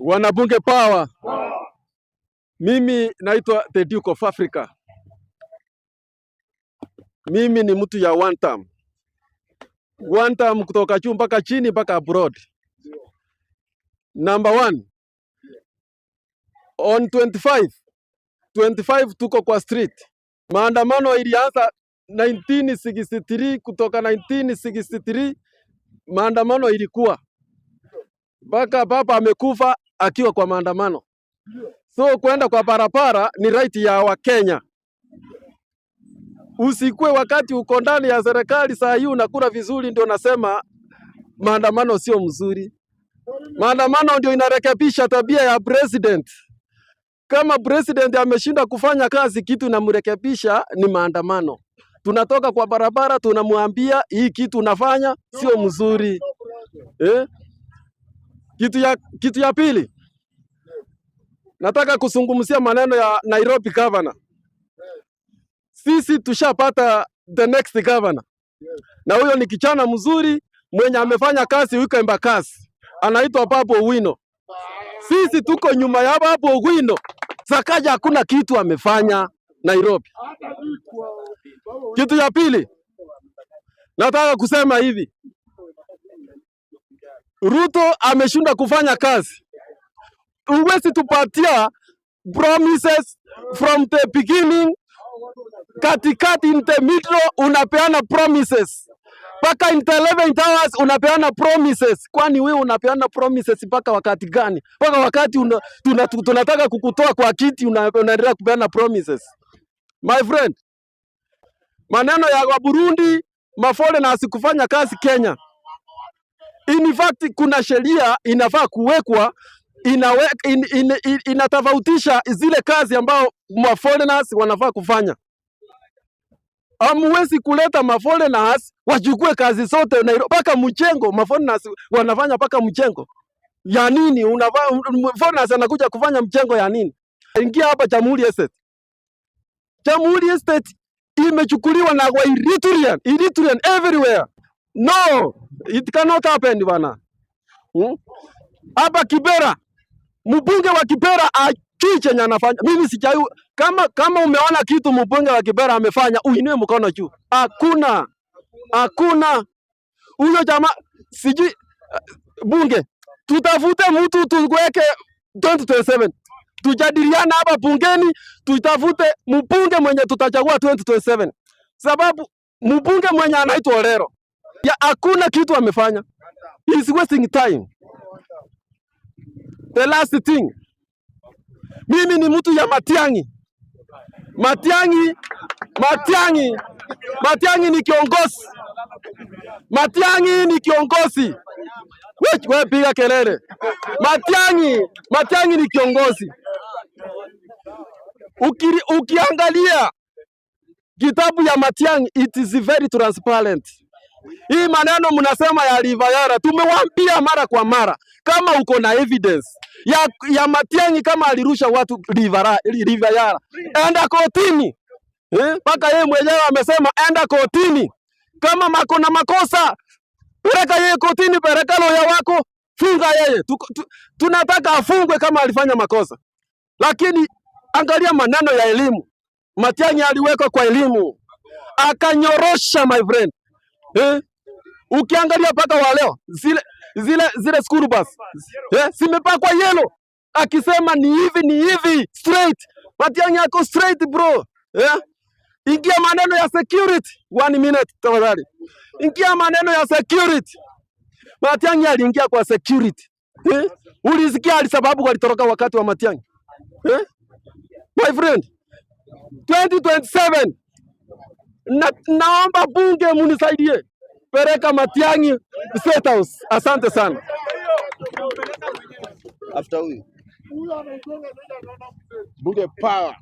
Wanabunge power. Mimi naitwa The Duke of Africa. Mimi ni mtu ya one term. One term kutoka juu mpaka chini mpaka abroad. Number one. On 25 tuko kwa street. Maandamano ilianza 1963, kutoka 1963 maandamano ilikuwa mpaka papa amekufa akiwa kwa maandamano. So kwenda kwa barabara ni right ya Wakenya. Usikue wakati uko ndani ya serikali saa hii unakula vizuri ndio nasema maandamano sio mzuri. Maandamano ndio inarekebisha tabia ya president. Kama president ameshinda kufanya kazi, kitu inamrekebisha ni maandamano. Tunatoka kwa barabara tunamwambia hii kitu unafanya sio mzuri. Kitu ya pili, nataka kuzungumzia maneno ya Nairobi governor. Sisi tushapata the next governor. Na huyo ni kijana mzuri mwenye amefanya kazi huko Embakasi. Anaitwa Babu Owino. Sisi tuko nyuma ya Babu Owino. Sakaja hakuna kitu amefanya Nairobi. Kitu ya pili, nataka kusema hivi. Ruto ameshinda kufanya kazi. Uwezi tupatia promises from the beginning, katikati, in the middle unapeana promises. Paka in the 11th hours unapeana promises. Kwani wewe unapeana promises paka wakati gani? Paka wakati tunataka kukutoa kwa kiti unaendelea kupeana promises. My friend, maneno ya Burundi, maforeigners kufanya kazi Kenya. In fact, kuna sheria inafaa kuwekwa inatofautisha zile kazi ambao maforeigners wanafaa kufanya. Hamwezi kuleta maforeigners wachukue kazi zote Nairobi paka mchengo. Maforeigners wanafanya paka mchengo. Ya nini? Foreigners anakuja kufanya mchengo ya nini? Ingia hapa Jamhuri Estate. Jamhuri Estate imechukuliwa na Eritrean everywhere. No, it cannot happen bana. Hapa Kibera, mbunge wa Kibera chenye anafanya. Mimi sijai kama umeona kitu mbunge wa Kibera amefanya, uinue mkono juu. Hakuna. Huyo jamaa siji bunge. Tutafute mtu tuweke 2027. Tujadiliana hapa bungeni, tutafute mbunge mwenye tutachagua 2027. Sababu mbunge mwenye anaitwa Olero ya hakuna kitu amefanya. He is wasting time. The last thing. Mimi ni mtu ya Matiang'i. Matiang'i ni kiongozi. Matiang'i ni kiongozi. Wewe piga kelele. Matiang'i ni kiongozi. Ukiangalia kitabu ya Matiang'i, it is very transparent. Hii maneno mnasema ya Rivayara, tumewaambia mara kwa mara. Kama uko na evidence ya Matiang'i kama alirusha watu Rivayara, enda kotini. Paka yeye mwenyewe amesema enda kotini. Kama mako na makosa, peleka yeye kotini, peleka lawyer wako, funga yeye. Tunataka afungwe kama alifanya makosa. Lakini angalia maneno ya elimu. Matiang'i aliweka kwa elimu. Akanyorosha, my friend. Ukiangalia paka wa leo zile school bus zimepakwa yellow, akisema ni hivi straight. Matiang'i yako straight bro. Ingia maneno ya security 1 minute tafadhali. Ingia maneno ya security. Matiang'i aliingia kwa security. Ulisikia alisababu walitoroka wakati wa Matiang'i. My friend, 2027 naomba bunge munisaidie. Pereka Matiang'i State House. Asante sana. After we bunge power.